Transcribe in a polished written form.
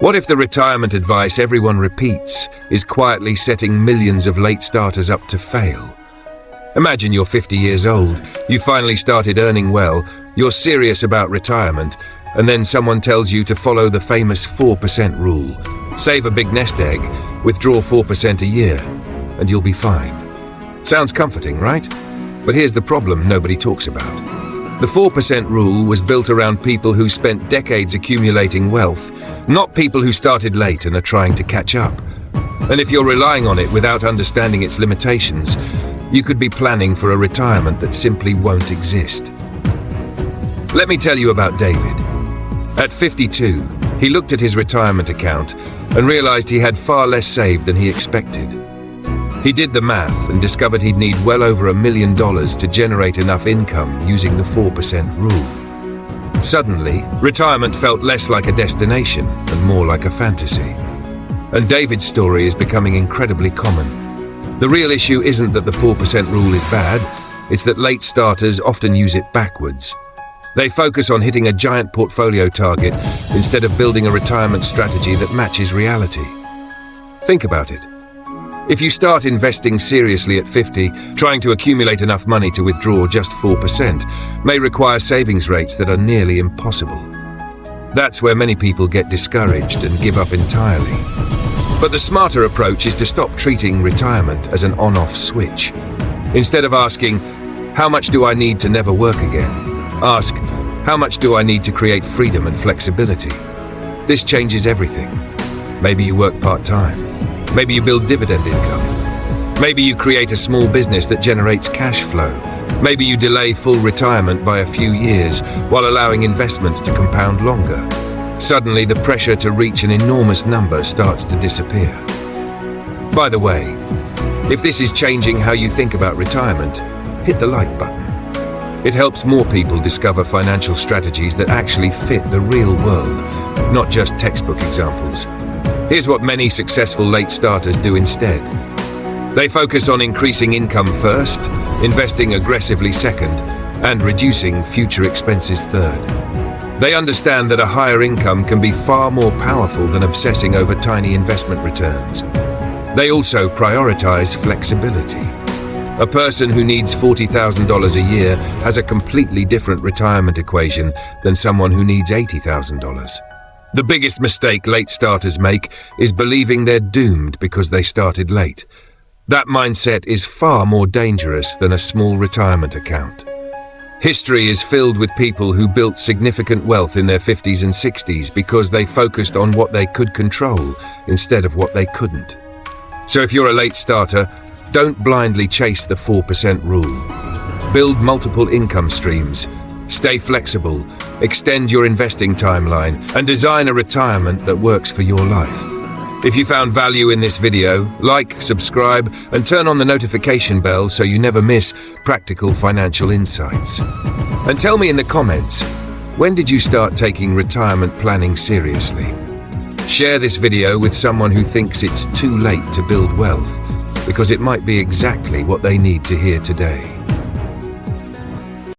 What if the retirement advice everyone repeats is quietly setting millions of late starters up to fail? Imagine you're 50 years old, you finally started earning well, you're serious about retirement, and then someone tells you to follow the famous 4% rule. Save a big nest egg, withdraw 4% a year, and you'll be fine. Sounds comforting, right? But here's the problem nobody talks about. The 4% rule was built around people who spent decades accumulating wealth, not people who started late and are trying to catch up. And if you're relying on it without understanding its limitations, you could be planning for a retirement that simply won't exist. Let me tell you about David. At 52, he looked at his retirement account and realized he had far less saved than he expected. He did the math and discovered he'd need well over $1 million to generate enough income using the 4% rule. Suddenly, retirement felt less like a destination and more like a fantasy. And David's story is becoming incredibly common. The real issue isn't that the 4% rule is bad, it's that late starters often use it backwards. They focus on hitting a giant portfolio target instead of building a retirement strategy that matches reality. Think about it. If you start investing seriously at 50, trying to accumulate enough money to withdraw just 4% may require savings rates that are nearly impossible. That's where many people get discouraged and give up entirely. But the smarter approach is to stop treating retirement as an on-off switch. Instead of asking, how much do I need to never work again? Ask, how much do I need to create freedom and flexibility? This changes everything. Maybe you work part-time. Maybe you build dividend income. Maybe you create a small business that generates cash flow. Maybe you delay full retirement by a few years while allowing investments to compound longer. Suddenly, the pressure to reach an enormous number starts to disappear. By the way, if this is changing how you think about retirement, hit the like button. It helps more people discover financial strategies that actually fit the real world, not just textbook examples. Here's what many successful late starters do instead. They focus on increasing income first, investing aggressively second, and reducing future expenses third. They understand that a higher income can be far more powerful than obsessing over tiny investment returns. They also prioritize flexibility. A person who needs $40,000 a year has a completely different retirement equation than someone who needs $80,000. The biggest mistake late starters make is believing they're doomed because they started late. That mindset is far more dangerous than a small retirement account. History is filled with people who built significant wealth in their 50s and 60s because they focused on what they could control instead of what they couldn't. So if you're a late starter, don't blindly chase the 4% rule. Build multiple income streams, stay flexible, extend your investing timeline, and design a retirement that works for your life. If you found value in this video, like, subscribe, and turn on the notification bell so you never miss practical financial insights. And tell me in the comments, when did you start taking retirement planning seriously? Share this video with someone who thinks it's too late to build wealth, because it might be exactly what they need to hear today.